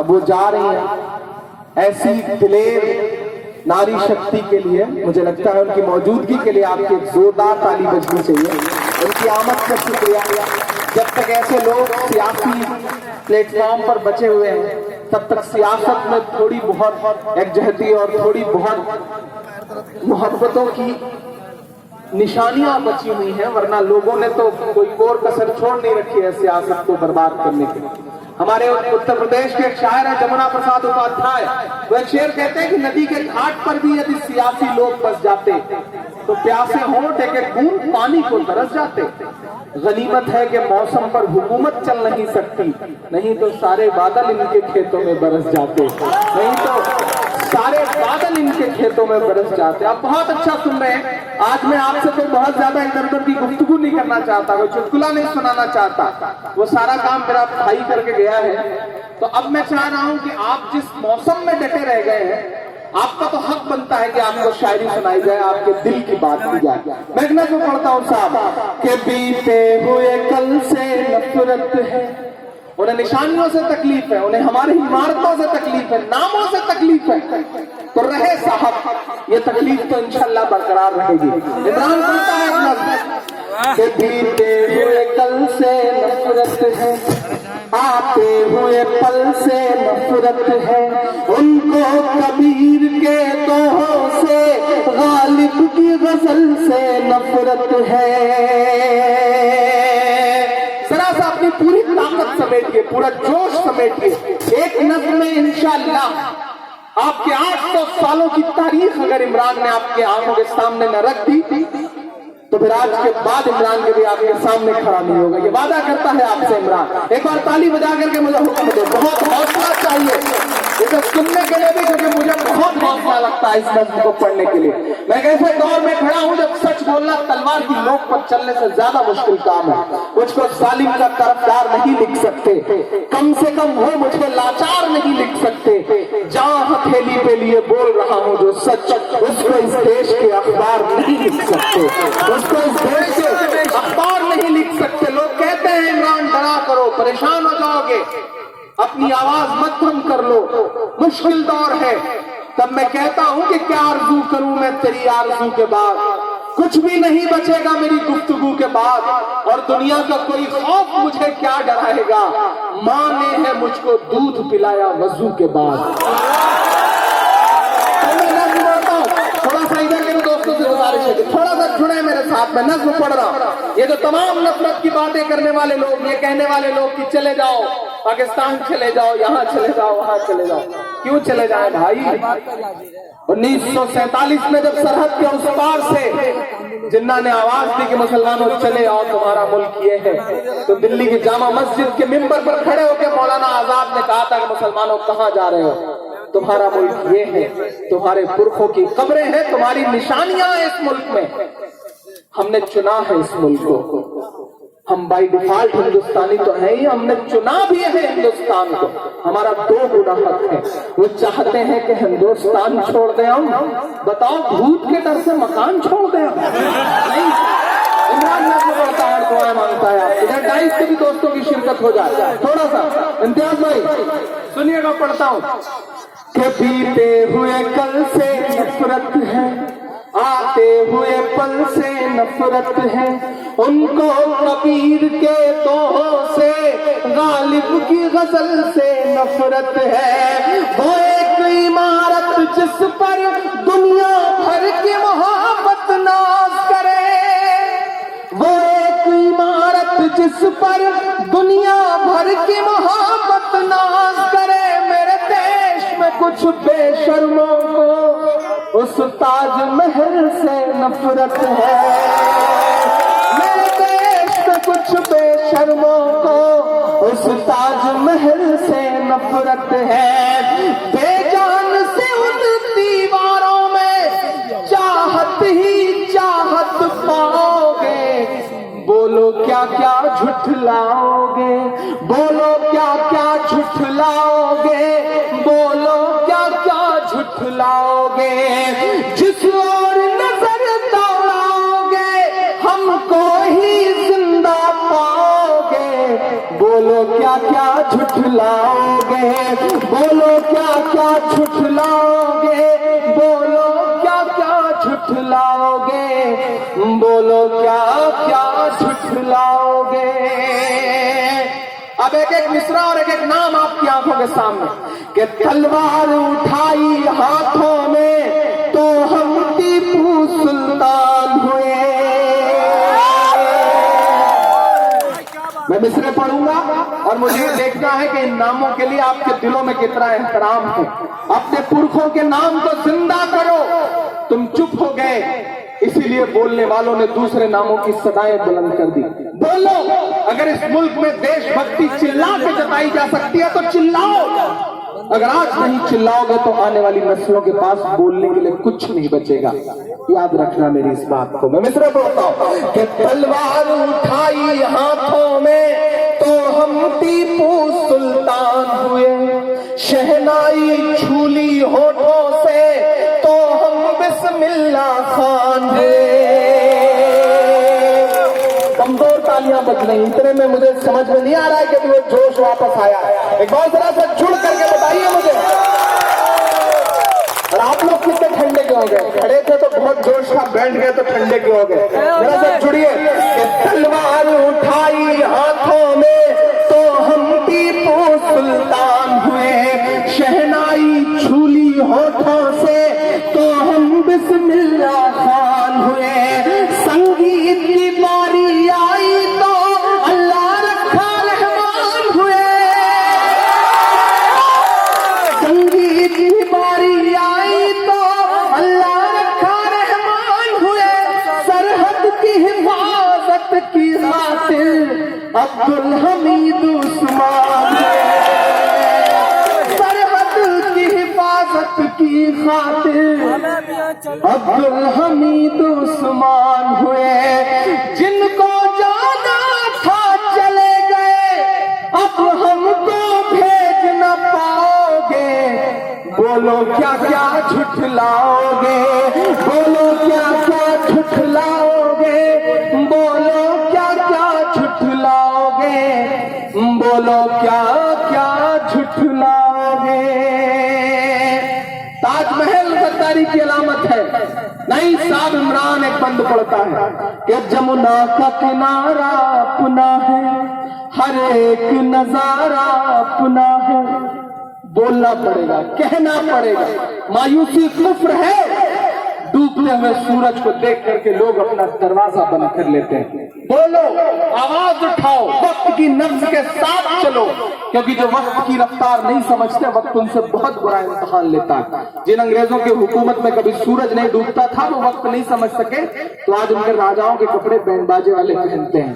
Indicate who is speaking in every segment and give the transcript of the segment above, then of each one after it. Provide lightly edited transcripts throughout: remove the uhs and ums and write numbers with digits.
Speaker 1: अब वो जा रही हैं ऐसी दिलेर नारी शक्ति के लिए। मुझे लगता है उनकी मौजूदगी के लिए आपकी एक जोरदार ताली बजनी चाहिए। उनकी आमद का शुक्रिया। जब तक ऐसे लोग सियासी प्लेटफॉर्म पर बचे हुए हैं तब तक सियासत में थोड़ी बहुत एकजहती और थोड़ी बहुत मोहब्बतों की निशानियां बची हुई हैं, वरना लोगों ने तो कोई कोर कसर छोड़ नहीं रखी है सियासत को बर्बाद करने के लिए। हमारे उत्तर प्रदेश के एक शायर है जमुना प्रसाद उपाध्याय, वह एक शेर कहते हैं कि नदी के घाट पर भी यदि सियासी लोग बस जाते तो प्यासे होंठ एक एक बूंद पानी को तरस जाते। गनीमत है कि मौसम पर हुकूमत चल नहीं सकती, नहीं तो सारे बादल इनके खेतों में बरस जाते, नहीं तो सारे बादल इनके खेतों में बरस जाते। आप बहुत अच्छा सुन रहे हैं। आज मैं आपसे कोई बहुत ज्यादा इधर उधर की गुफ्तगू नहीं करना चाहता, कोई चुटकुला नहीं सुनाना चाहता, वो सारा काम मेरा भाई करके गया है। तो अब मैं चाह रहा हूं कि आप जिस मौसम में डटे रह गए हैं, आपका तो हक बनता है कि आपको शायरी सुनाई जाए, आपके दिल की बात की जाए। मैं एक नज़्म पढ़ता हूं साहब के बीते हुए कल से नफरत है, उन्हें निशानियों से तकलीफ है, उन्हें हमारी इमारतों से तकलीफ है, नामों से तकलीफ है, तो रहे साहब ये तकलीफ तो इंशाल्लाह बरकरार रहेगी। इमरान बोलता है के बीते हुए कल से नफरत है, आते हुए पल से नफरत है, उनको कबीर के दोहों से गालिब की गजल से नफरत है। जरा सा अपनी पूरी ताकत समेटिए, पूरा जोश समेटिए, एक नज़्म में इंशाअल्लाह आपके 800 सालों की तारीख अगर इमरान ने आपके आंखों के सामने न रख दी तो फिर आज के बाद इमरान के भी आपके सामने खड़ा नहीं होगा। ये वादा करता है आपसे इमरान। एक बार ताली बजा करके मुझे हुक्म दे, बहुत हौसला चाहिए इसे सुनने के लिए भी, क्योंकि मुझे बहुत हौसला लगता है इस नज़्म को पढ़ने के लिए। मैं ऐसे दौर में खड़ा हूं जब सच बोलना तलवार की नोक पर चलने से ज्यादा मुश्किल काम है। मुझको जालिम का तरफदार नहीं लिख सकते, कम से कम वो मुझे लाचार नहीं लिख सकते। जहां हथेली पे लिए बोल रहा हूं जो सच, उसको इस देश के अखबार नहीं लिख सकते, उसको इस देश के अखबार नहीं लिख सकते। लोग कहते हैं इमरान डरा करो, परेशान हो जाओगे, अपनी आवाज मत कम कर लो, मुश्किल दौर है। तब मैं कहता हूं कि क्या आरज़ू करूं मैं तेरी आरज़ू के बाद, कुछ भी नहीं बचेगा मेरी गुफ्तगू के बाद, और दुनिया का कोई खौफ मुझे क्या डराएगा, माँ ने है मुझको दूध पिलाया वजू के बाद। थोड़ा सा इधर के दोस्तों से गुजारिश है कि थोड़ा सा जुड़े मेरे साथ में, नज़्म पढ़ रहा हूं। ये जो तमाम नफरत की बातें करने वाले लोग, ये कहने वाले लोग कि चले जाओ पाकिस्तान, चले जाओ यहाँ, चले जाओ वहां चले जाओ, क्यों चले जाए भाई? 1947 में जब सरहद के उस पार से जिन्ना ने आवाज दी कि मुसलमानों चले आओ तुम्हारा मुल्क ये है, तो दिल्ली की जामा मस्जिद के मिंबर पर खड़े होकर मौलाना आजाद ने कहा था कि मुसलमानों कहाँ जा रहे हो, तुम्हारा मुल्क ये है, तुम्हारे पुरखों की कब्रें हैं, तुम्हारी निशानियां हैं इस मुल्क में, हमने चुना है इस मुल्क को, हम बाई डिफॉल्ट हिंदुस्तानी तो है ही, हमने चुना भी है हिंदुस्तान को। हमारा दो गुना हक है, वो चाहते हैं कि हिंदुस्तान छोड़ दें हम, बताओ भूत के डर से मकान छोड़ दें हम? नहीं। इमरान नज़्म पढ़ता है और दुआएं मांगता है। इधर डाइस के भी दोस्तों की शिरकत हो जाए थोड़ा सा। इम्तियाज भाई सुनिएगा, पढ़ता हूँ कि बीते हुए कल से नफरत है, आते हुए पल से नफरत है, उनको कबीर के दोहों से गालिब की गजल से नफरत है। वो एक इमारत जिस पर दुनिया भर की मोहब्बत नाज करे, वो एक इमारत जिस पर दुनिया भर की मोहब्बत नाज करे। मेरे देश में कुछ बेशर्मों को उस ताजमहल से नफरत है, मेरे देश में कुछ बेशर्मों को उस ताजमहल से नफरत है। बेजान से उन दीवारों में चाहत ही चाहत पाओगे, बोलो क्या क्या झुठलाओगे, बोलो क्या क्या झुठलाओगे, बोलो क्या क्या झुठलाओगे। जिस ओर नजर दौड़ाओगे हमको ही जिंदा पाओगे, बोलो क्या क्या झुठलाओगे। बोलो क्या क्या झुठलाओगे, बोलो क्या क्या झुठलाओगे, बोलो क्या क्या झुठलाओगे। अब एक एक मिसरा और एक एक नाम आपकी आंखों के सामने कि तलवार उठाई हाथों में तो हम टीपू सुल्तान हुए। मैं मिसरे पढ़ूंगा और मुझे ये देखना है कि इन नामों के लिए आपके दिलों में कितना एहतराम है। अपने पुरखों के नाम को जिंदा करो। तुम चुप हो गए, इसीलिए बोलने वालों ने दूसरे नामों की सदाएं बुलंद कर दी। बोलो, अगर इस मुल्क में देशभक्ति चिल्ला के जताई जा सकती है तो चिल्लाओ। अगर आज नहीं चिल्लाओगे तो आने वाली नस्लों के पास बोलने के लिए कुछ नहीं बचेगा। याद रखना मेरी इस बात को। मैं मिसरे बोलता हूं कि तलवार उठाई हाथों में तो हम टीपू सुल्तान हुए, शहनाई छूली होठों से तो हम बिस्मिल्ला खान हुए। कमजोर तालियां बज रही, इतने में मुझे समझ में नहीं आ रहा है कि वो जोश वापस आया है। एक बार जरा सा जुड़ करके बताइए मुझे। और आप लोग कितने ठंडे के हो गए? खड़े थे तो बहुत जोश था, बैठ गए तो ठंडे के हो गए। जरा सा जुड़िए। तलवार उठाई हाथों में तो हम टीपू सुल्तान हुए, शहनाई छूली होठों से तो हम बिस्मिल्ला खान हुए। संगीत की बारी आई तो अल्लाह रखा रहमान हुए, संगीत की बारी आई तो अल्लाह रखा रहमान हुए। सरहद की हिफाजत की खातिर अब्दुल हमीद उस्मान हुए, सरहद की हिफाजत की खातिर अब्दुल हमीद उस्मान हुए। जिनको जाना था चले गए, अब हमको भेज न पाओगे। बोलो क्या क्या झुठलाओगे, बोलो क्या क्या झुठलाओगे, बोलो क्या क्या झुठलाओगे, बोलो क्या क्या झुठलाओगे। ताजमहल गद्दारी की अलामत है। नहीं साहब, इमरान एक बंद पड़ता है कि जमुना का किनारा अपना है, हर एक नजारा अपना है। बोलना पड़ेगा, कहना पड़ेगा। मायूसी कुफ्र है। डूबते हुए सूरज को देख करके लोग अपना दरवाजा बंद कर लेते हैं। बोलो, आवाज उठाओ, वक्त की नब्ज के साथ चलो, क्योंकि जो वक्त की रफ्तार नहीं समझते वक्त उनसे बहुत बुरा इम्तिहान लेता है। जिन अंग्रेजों की हुकूमत में कभी सूरज नहीं डूबता था वो वक्त नहीं समझ सके, तो आज उनके राजाओं के कपड़े बैंड बाजे वाले पहनते हैं।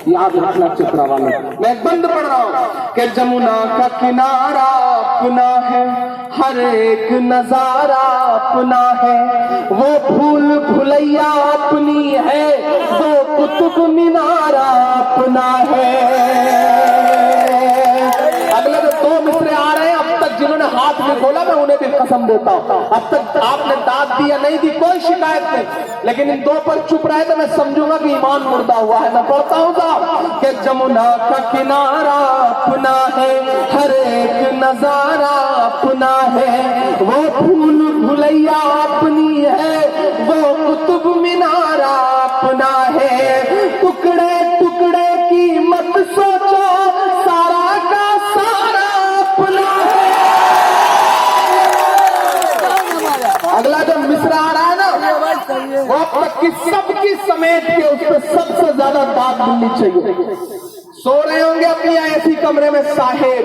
Speaker 1: याद रखना चित्रा वाले। मैं बंद पढ़ रहा हूं कि जमुना का किनारा अपना है, हर एक नजारा अपना है। वो भूल भुलैया अपनी है, वो कुतुब मीनारा अपना है। अगले जो दो मिसरे आ रहे हैं, अब तक जिन्होंने हाथ में खोला मैं उन्हें भी कसम देता हूं, अब तक आपने दाद दी या नहीं दी कोई शिकायत नहीं, लेकिन इन दो पर चुप रहे तो मैं समझूंगा कि ईमान मुर्दा हुआ है। मैं पढ़ता हूँ साहब कि जमुना का किनारा अपना है, हर एक नजारा अपना है। वो फूल भुलैया अपनी है, वो कुतुब मीनारा अपना है। टुकड़े टुकड़े की मत सोचो, सारा का सारा अपना है। अगला जो मिसरा आ रहा है ना, वो अब तक की सबकी समेट के उस पर सबसे ज्यादा दाद मिलनी चाहिए। सो रहे होंगे अपनी ऐसी कमरे में साहेब,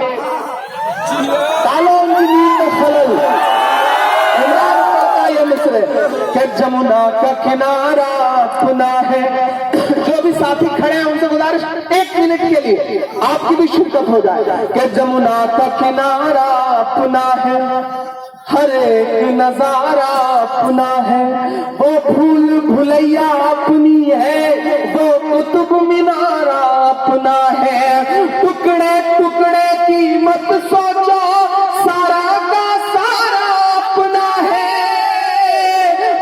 Speaker 1: डालो उनकी नींद में खलल। इमरान करता ये मिसरे कि जमुना का किनारा अपना है। जो भी साथी खड़े हैं उनसे गुजारिश, एक मिनट के लिए आपकी भी शिरकत हो जाए कि जमुना का किनारा अपना है, हर एक नजारा अपना है। वो फूल भुलैया अपनी है, वो कुतुब मीनारा अपना है। टुकड़े टुकड़े की मत सोचो, सारा का सारा अपना है।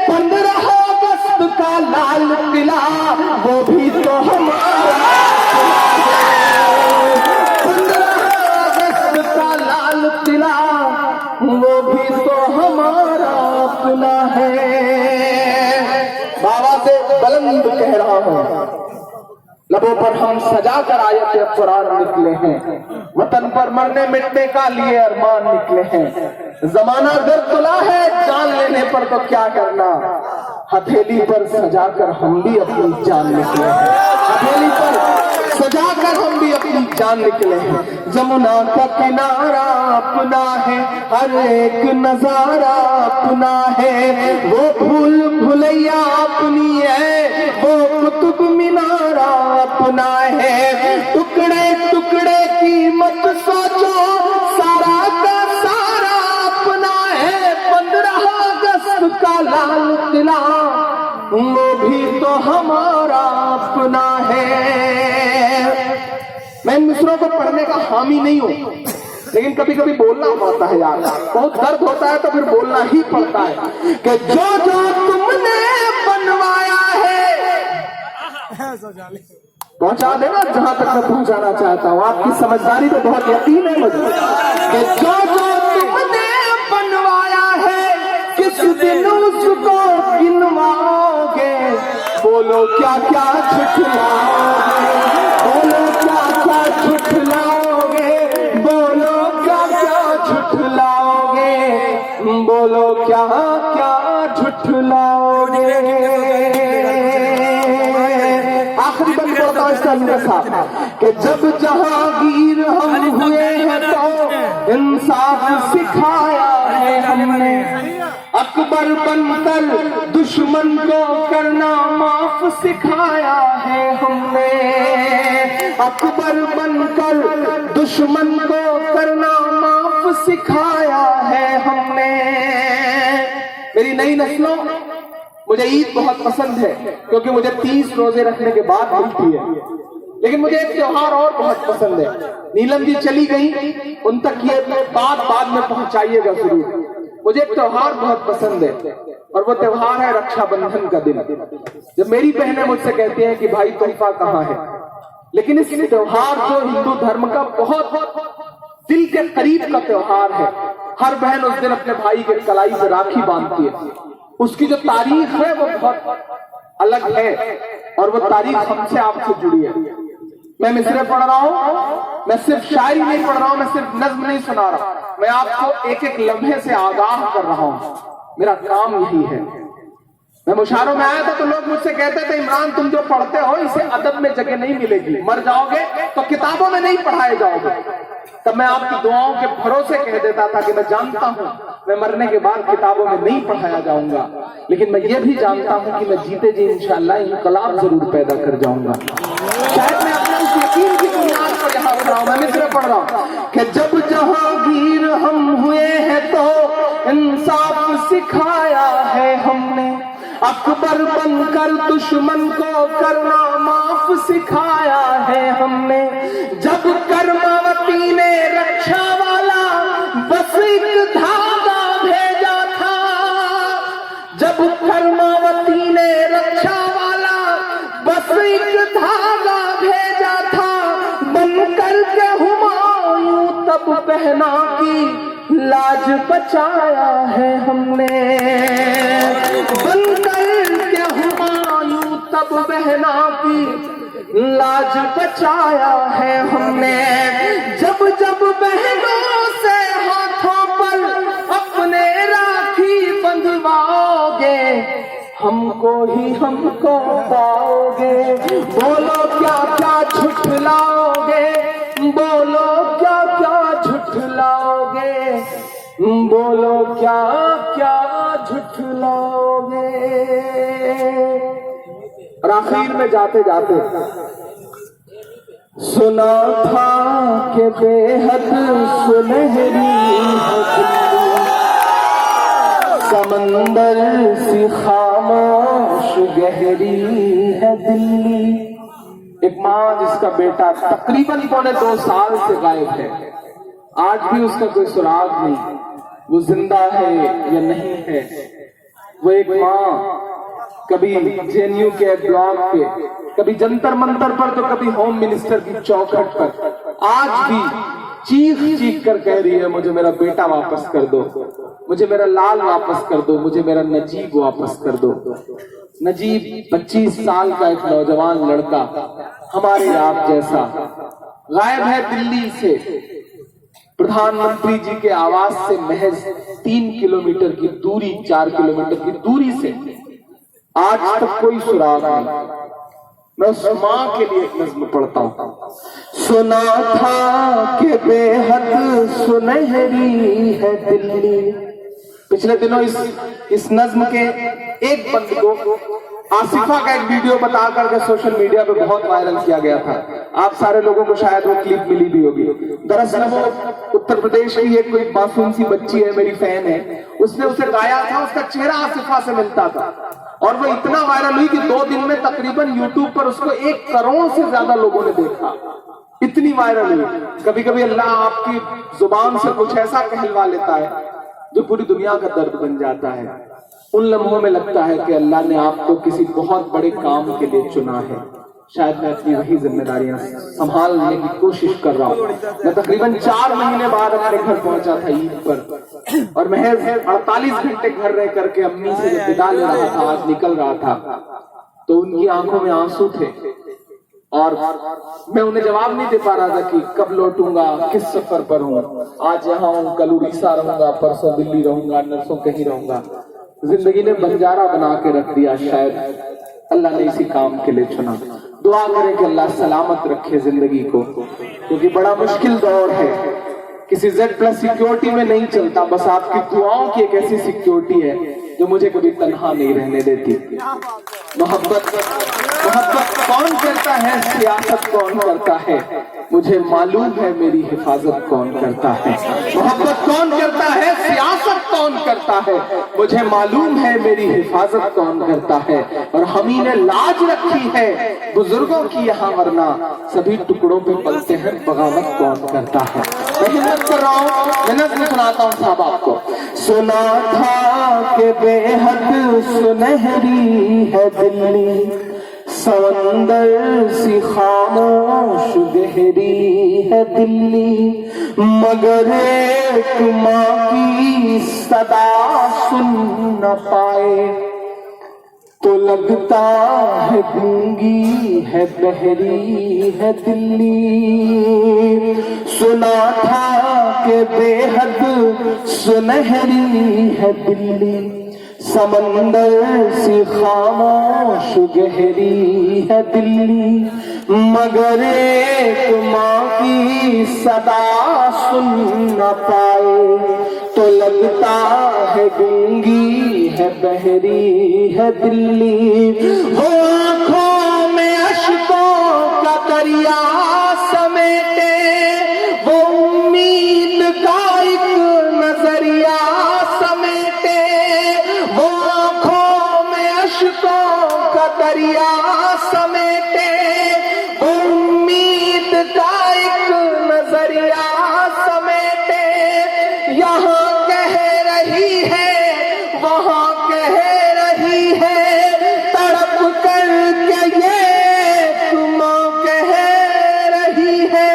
Speaker 1: 15 अगस्त का लाल किला वो भी तो हमारा। 15 अगस्त का लाल वो भी तो हमारा अपना है। बाबा से बुलंद कह रहा हूं, लबों पर हम सजा कर आयत कुरान निकले हैं, वतन पर मरने मिटने का लिए अरमान निकले हैं। जमाना दर तुला है, जान लेने पर तो क्या करना, हथेली पर सजा कर हम भी अपनी जान निकले हैं। हथेली पर सजा कर हम भी अपनी जान निकले हैं। जमुना का किनारा अपना है, हर एक नजारा अपना है। वो भूल भुलैया अपनी है, वो कुतुब मीनारा अपना है। टुकड़े टुकड़े की मत सोचो, सारा का सारा अपना है। 15 अगस्त का लाल किला वो भी तो हमारा अपना है। मैं इन मिसरों को पढ़ने का हामी नहीं हूं, लेकिन कभी कभी बोलना पड़ता है यार, बहुत दर्द होता है तो फिर बोलना ही पड़ता है कि जो जो तुमने बनवाया है पहुंचा देना जहां तक मैं पहुंचाना चाहता हूं। आपकी समझदारी तो बहुत यकीन है मुझे कि जो जो तुमने बनवाया है किस दिन उसको गिनवाओगे। बोलो क्या क्या झुठलाओगे, बोलो क्या क्या झुठलाओगे, बोलो क्या क्या झुठलाओगे, बोलो क्या क्या झुठलाओगे। आखिरी बंद करता हूं इसका साहब कि जब जहांगीर हम हुए हैं तो इंसाफ सिखाया है हमने। अकबर बनकर दुश्मन को करना माफ सिखाया है हमने। अकबर बनकर दुश्मन को करना माफ सिखाया है हमने। मेरी नई नस्लों, मुझे ईद बहुत पसंद है क्योंकि मुझे 30 रोजे रखने के बाद मिलती है, लेकिन मुझे एक त्योहार और बहुत पसंद है। नीलम जी चली गई, उन तक ये बात बाद में पहुंचाइएगा जरूर। मुझे एक त्योहार बहुत पसंद है और वो त्योहार है रक्षाबंधन का दिन। जब मेरी बहनें मुझसे कहती हैं कि भाई तोहफा कहाँ है, लेकिन इस त्योहार जो हिंदू धर्म का बहुत दिल के करीब का त्योहार है। हर बहन उस दिन अपने भाई के कलाई पे राखी बांधती है। उसकी जो तारीख है वो बहुत अलग है और वो तारीख हमसे आपसे जुड़ी है। मैं मिसरे पढ़ रहा हूं, मैं सिर्फ शायरी नहीं पढ़ रहा हूं, मैं सिर्फ नज्म नहीं सुना रहा, मैं आपको एक एक लम्हे से आगाह कर रहा हूं। मेरा काम यही है। मैं मुशायरों में आया था तो लोग मुझसे कहते थे इमरान तुम जो पढ़ते हो इसे अदब में जगह नहीं मिलेगी, मर जाओगे तो किताबों में नहीं पढ़ाए जाओगे। तब मैं आपकी दुआओं के भरोसे कह देता था कि मैं जानता हूं मैं मरने के बाद किताबों में नहीं पढ़ाया जाऊंगा, लेकिन मैं ये भी जानता हूं कि मैं जीते जी इंशाअल्लाह इनकलाब जरूर पैदा कर जाऊंगा। शायद मैं अपने उस यकीन की बुनियाद पर यहाँ पढ़ रहा हूं। मैं मिसरे पढ़ रहा हूं कि जब जहांगीर हम हुए हैं तो इंसाफ सिखाया है हमने। अकबर बनकर दुश्मन को करना माफ सिखाया है हमने। जब कर्मावती ने रक्षा वाला बस एक धागा भेजा था, जब कर्मावती ने रक्षा वाला बस एक धागा भेजा था, बनकर के हुमायूं तब बहना की लाज बचाया है हमने। बनकर के हुमायूं तब बहना की लाज बचाया है हमने। जब जब बहनों से हाथों पर अपने राखी बंधवाओगे, हमको ही हमको पाओगे। बोलो क्या क्या झुठलाओगे, बोलो क्या क्या झुठलाओगे, बोलो क्या क्या झुठलाओगे। और आखिर में जाते जाते सुना था कि बेहद सुनहरी समंदर सी खामोश गहरी है दिल्ली। एक माँ जिसका बेटा तकरीबन 2.25 साल से गायब है, आज भी उसका कोई सुराग नहीं, वो जिंदा है या नहीं है। वो एक माँ कभी जेएनयू के ब्लॉक पे, कभी जंतर मंतर पर, तो कभी होम मिनिस्टर की चौखट पर, आज भी चीख चीख कर कह रही है मुझे मेरा बेटा वापस कर दो, मुझे मेरा लाल वापस कर दो, मुझे मेरा नजीब वापस कर दो। नजीब 25 साल का एक नौजवान लड़का, हमारे आप जैसा, गायब है दिल्ली से। प्रधानमंत्री जी के आवास से महज 3 किलोमीटर की दूरी, 4 किलोमीटर की दूरी से आज तक कोई सुराग नहीं। मैं उस माँ के लिए एक नज्म पढ़ता हूँ। सुना था कि बेहद सुनहरी है दिल्ली। पिछले दिनों इस नज्म के एक बंद को आसिफा का एक वीडियो बता करके सोशल मीडिया पे बहुत वायरल किया गया था। आप सारे लोगों को शायद वो क्लिप मिली भी होगी। दरअसल वो उत्तर प्रदेश की एक कोई मासूम सी बच्ची है, मेरी फैन है, उसने उसे गाया था, उसका चेहरा आसिफा से मिलता था और वो इतना वायरल हुई कि 2 दिन में तकरीबन यूट्यूब पर उसको 1 करोड़ से ज्यादा लोगों ने देखा। इतनी वायरल हुई। कभी कभी अल्लाह आपकी जुबान से कुछ ऐसा कहलवा लेता है जो पूरी दुनिया का दर्द बन जाता है। उन लम्हों में लगता है कि अल्लाह ने आपको किसी बहुत बड़े काम के लिए चुना है। शायद मैं अपनी वही जिम्मेदारियां संभालने की कोशिश कर रहा हूँ। मैं तकरीबन 4 महीने बाद अपने घर पहुंचा था ईद पर, और महज 48 घंटे घर रह करके अम्मी से जब विदा ले रहा था, आज निकल रहा था, तो उनकी आंखों में आंसू थे और मैं उन्हें जवाब नहीं दे पा रहा था कि कब लौटूंगा, किस सफर पर हूँ, आज यहाँ हूँ, कल उड़ीसा रहूंगा, परसों दिल्ली रहूंगा, नरसों कहीं रहूंगा। जिंदगी ने बंजारा बना के रख दिया। शायद अल्लाह ने इसी काम के लिए चुना। दुआ करें कि अल्लाह सलामत रखे जिंदगी को, क्योंकि बड़ा मुश्किल दौर है। किसी Z+ सिक्योरिटी में नहीं चलता, बस आपकी दुआओं की एक ऐसी सिक्योरिटी है जो मुझे कभी तन्हा नहीं रहने देती। मोहब्बत कौन करता है, सियासत कौन करता है, मुझे मालूम है मेरी हिफाजत कौन करता है। मोहब्बत कौन करता है, सियासत कौन करता है, मुझे मालूम है मेरी हिफाजत कौन करता है। और हम ही ने लाज रखी है बुजुर्गों की यहाँ, वरना सभी टुकड़ों पे पलते हैं, बगावत कौन करता है। मैं हिम्मत कर रहा हूँ, मैं सुनाता हूँ साहब आपको। सुना था कि बेहद सुनहरी है दिल्ली, समंदर सी खामोश गहरी है दिल्ली, मगर एक माँ की सदा सुन न पाए तो लगता है गूंगी है, बहरी है दिल्ली। सुना था कि बेहद सुनहरी है दिल्ली, समंदर सी खामोश गहरी है दिल्ली, मगर एक माँ की सदा सुन न पाए तो लगता है गूंगी है, बहरी है दिल्ली। वो आँखों में अश्कों का दरिया समेटे, वो उम्मीद का एक नजरिया समेटे, वो आँखों में अश्कों का दरिया समेटे, वो उम्मीद का एक नजरिया समेटे। यहाँ कह रही है, वहाँ कह रही है, तड़प कर के ये तुम कह रही है।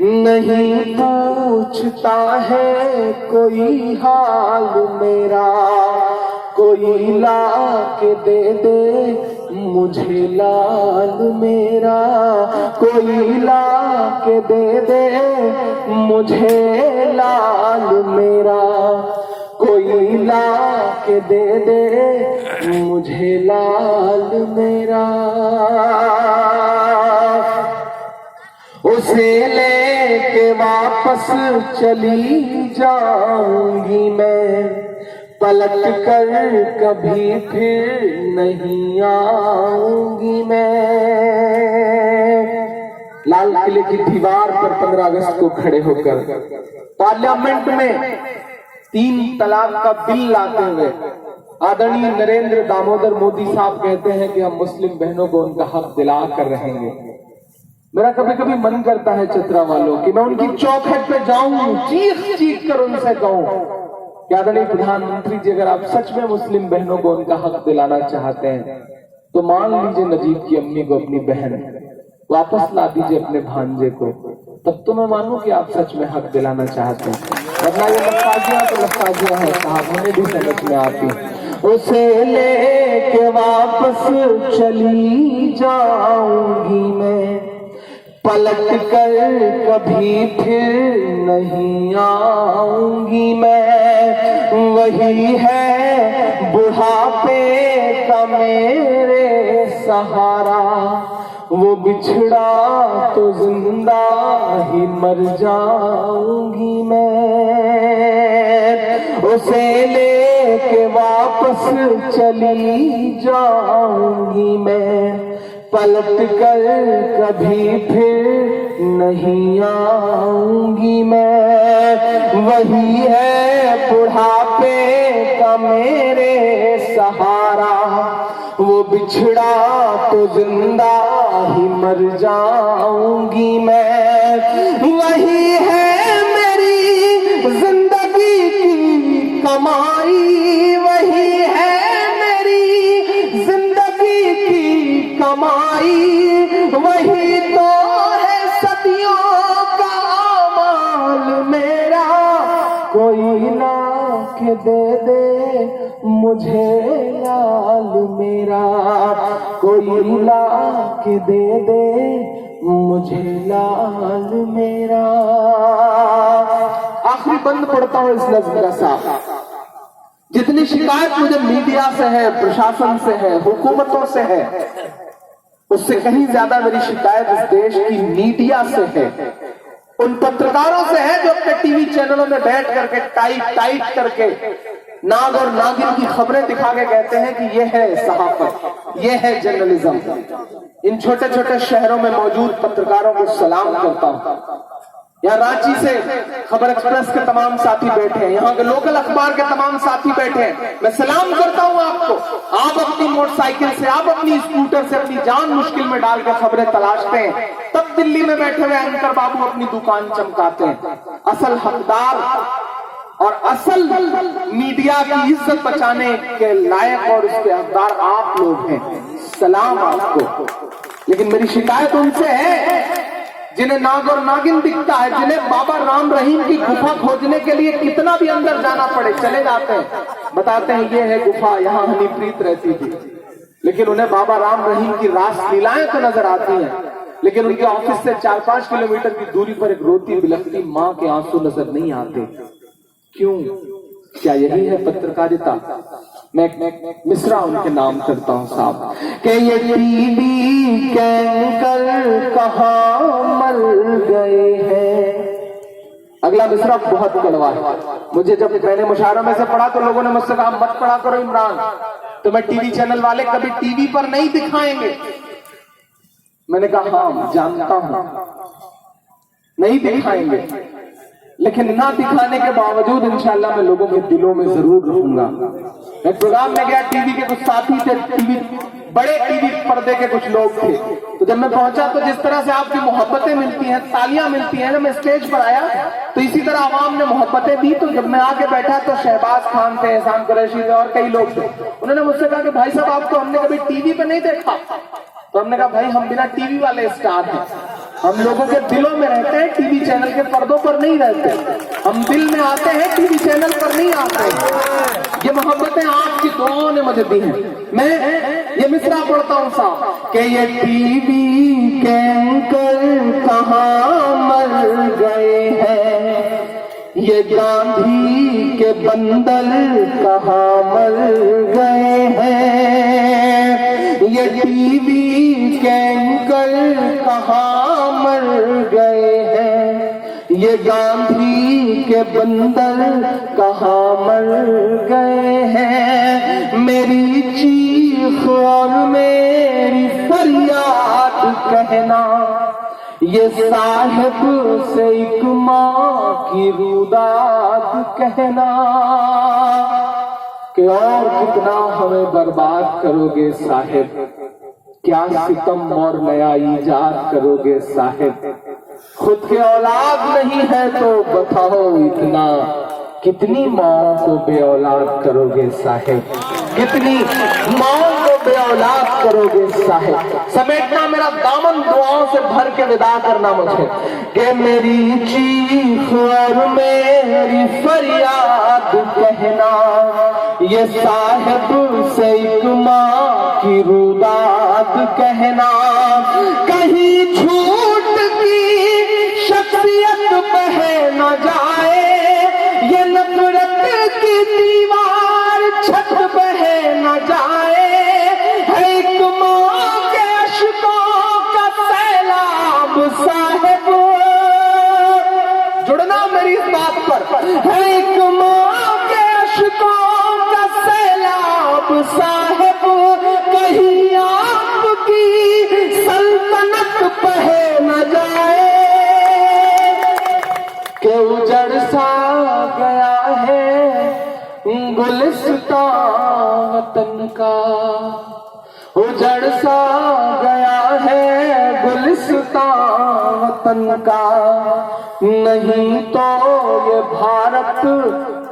Speaker 1: नहीं पूछता है कोई हाल मेरा, कोई ला के दे दे मुझे लाल मेरा, कोई ला के दे दे मुझे लाल मेरा, कोई ला के दे दे मुझे लाल मेरा। उसे लेके वापस चली जाऊंगी मैं, पलट कर कभी फिर नहीं आऊंगी मैं। लाल किले की दीवार पर 15 अगस्त को खड़े होकर पार्लियामेंट में 3 तलाक का बिल लाते हुए आदरणीय नरेंद्र दामोदर मोदी साहब कहते हैं कि हम मुस्लिम बहनों को उनका हक दिला कर रहेंगे। मेरा कभी कभी मन करता है चतरा वालों कि मैं उनकी चौखट पे जाऊं, चीख चीख कर उनसे कहूं कि आदरणीय प्रधानमंत्री जी, अगर आप सच में मुस्लिम बहनों को उनका हक दिलाना चाहते हैं तो मान लीजिए नजीब की अम्मी को अपनी बहन, वापस ला दीजिए अपने भांजे को, तब तो मैं मानूं कि आप सच में हक दिलाना चाहते हैं, वरना ये लफ्ज़ियां तो लफ्ज़ियां हैं साहब, हमें भी समझ में आती। उसे लेके वापस चली जाऊंगी मैं, पलट कर कभी फिर नहीं आऊंगी मैं। वही है बुढ़ापे का मेरे सहारा, वो बिछड़ा तो जिंदा ही मर जाऊंगी मैं। उसे लेके वापस चली जाऊंगी मैं, पलट कर कभी फिर नहीं आऊंगी मैं। वही है बुढ़ापे का मेरे सहारा, वो बिछड़ा तो जिंदा ही मर जाऊंगी मैं। वही है मेरी जिंदगी की कमाई, वही है मेरी जिंदगी की कमाई, वही तो है सदियों का अमाल मेरा। कोई ला के दे मुझे लाल मेरा, कोई ला के दे मुझे लाल मेरा। आखिरी बंद पढ़ता हूं इस नज़्म का साहब। जितनी शिकायत मुझे मीडिया से है, प्रशासन से है, हुकूमतों से है, उससे कहीं ज्यादा मेरी शिकायत इस देश की मीडिया से है। उन पत्रकारों से है जो अपने टीवी चैनलों में बैठ करके टाइट करके नाग और नागिन की खबरें दिखा के कहते हैं कि ये है सहाफत, ये है जर्नलिज्म। इन छोटे छोटे शहरों में मौजूद पत्रकारों को सलाम करता हूं। यहाँ रांची से खबर एक्सप्रेस के तमाम साथी बैठे हैं, यहाँ के लोकल अखबार के तमाम साथी बैठे हैं, मैं सलाम करता हूँ आपको। आप अपनी मोटरसाइकिल से, आप अपनी स्कूटर से अपनी जान मुश्किल में डाल के खबरें तलाशते हैं, तब दिल्ली में बैठे हुए एंकर बाबू अपनी दुकान चमकाते हैं। असल हकदार और असल मीडिया की इज्जत बचाने के लायक और उसके हकदार आप लोग हैं, सलाम आपको। लेकिन मेरी शिकायत उनसे है जिन्हें नाग और नागिन दिखता है, जिन्हें बाबा राम रहीम की गुफा खोजने के लिए कितना भी अंदर जाना पड़े चले जाते हैं, बताते हैं ये है गुफा, यहाँ हनीप्रीत रहती थी। लेकिन उन्हें बाबा राम रहीम की रास लीलाएं तो नजर आती हैं, लेकिन उनके ऑफिस से 4-5 किलोमीटर की दूरी पर एक रोती बिलखती माँ के आंसू नजर नहीं आते। क्यों? क्या यही है पत्रकारिता? मैं मिश्रा उनके नाम करता हूँ साहब कि ये टीवी के एंकर कहाँ मर गए हैं। अगला मिश्रा बहुत कड़वा है। मुझे जब मैंने मुशायरा में से पढ़ा तो लोगों ने मुझसे कहा मत पढ़ा करो इमरान, तो मैं टीवी चैनल वाले कभी टीवी पर नहीं दिखाएंगे। मैंने कहा हाँ जानता हूं नहीं दिखाएंगे, लेकिन ना दिखाने के बावजूद इंशाल्लाह मैं लोगों के दिलों में जरूर रहूंगा। एक प्रोग्राम में गया, टीवी के कुछ साथी थे, बड़े टीवी पर्दे के कुछ लोग थे, तो जब मैं पहुंचा तो जिस तरह से आपकी मोहब्बतें मिलती हैं, तालियां मिलती हैं, जब मैं स्टेज पर आया तो इसी तरह आवाम ने मोहब्बतें दी। तो जब मैं आके बैठा तो शहबाज खान थे, एहसान कुरैशी थे और कई लोग थे। उन्होंने मुझसे कहा कि भाई साहब आपको हमने कभी टीवी पे नहीं देखा। तो हमने कहा भाई हम बिना टीवी वाले स्टार हैं, हम लोगों के दिलों में रहते हैं, टीवी चैनल के पर्दों पर नहीं रहते। हम दिल में आते हैं, टीवी चैनल पर नहीं आते। ये मोहब्बतें आपकी दुआओं ने मुझे दी हैं। मैं ये मिसरा पढ़ता हूँ साहब कि ये टीवी के एंकर कहाँ मर गए हैं, ये गांधी के बंदल कहाँ मर गए हैं, ये टीवी के एंकर कहाँ मर गए हैं, ये गांधी के बंदल कहाँ मर गए हैं। मेरी चीख और मेरी फरियाद कहना, ये साहिब से एक माँ की रुदाद कहना कि और कितना हमें बर्बाद करोगे साहिब, क्या सितम और नया ईजाद करोगे साहिब। खुद के औलाद नहीं है तो बताओ इतना, कितनी माओ को बे औलाद करोगे साहिब, कितनी माओ को औलाद करोगे साहिब। समेटना मेरा दामन दुआओं से भर के विदा करना मुझे, कि मेरी चीख और मेरी फरियाद कहना, ये साहिब से एक माँ की रुदात कहना। कहीं झूठ की शख्सियत बह न जाए, ये नफरत की दीवार छत बह न जाए। एक माँ के अश्कों का सैलाब साहिब, जुड़ना मेरी इस बात पर। एक माँ के अश्कों का सैलाब साहिब, कहीं आपकी सल्तनत बह न जाए। के उजड़ सा गया है गुलिस्तान वतन का, उजड़ सा गया है गुलिस्तान वतन का। नहीं तो ये भारत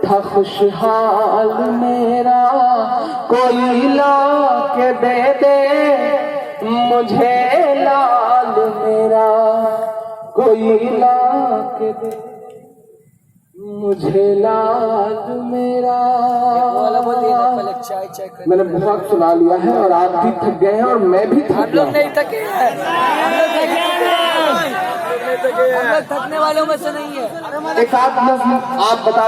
Speaker 1: था खुशहाल मेरा, कोई ला के दे दे मुझे लाल मेरा, कोई ला के दे मुझे लाल मेरा। मैंने बहुत सुना लिया है और आप भी थक गए हैं और मैं भी थक गया।
Speaker 2: नहीं थके हैं, हम लोग थकने वालों में से नहीं है।
Speaker 1: एक आध नज़्म आप बता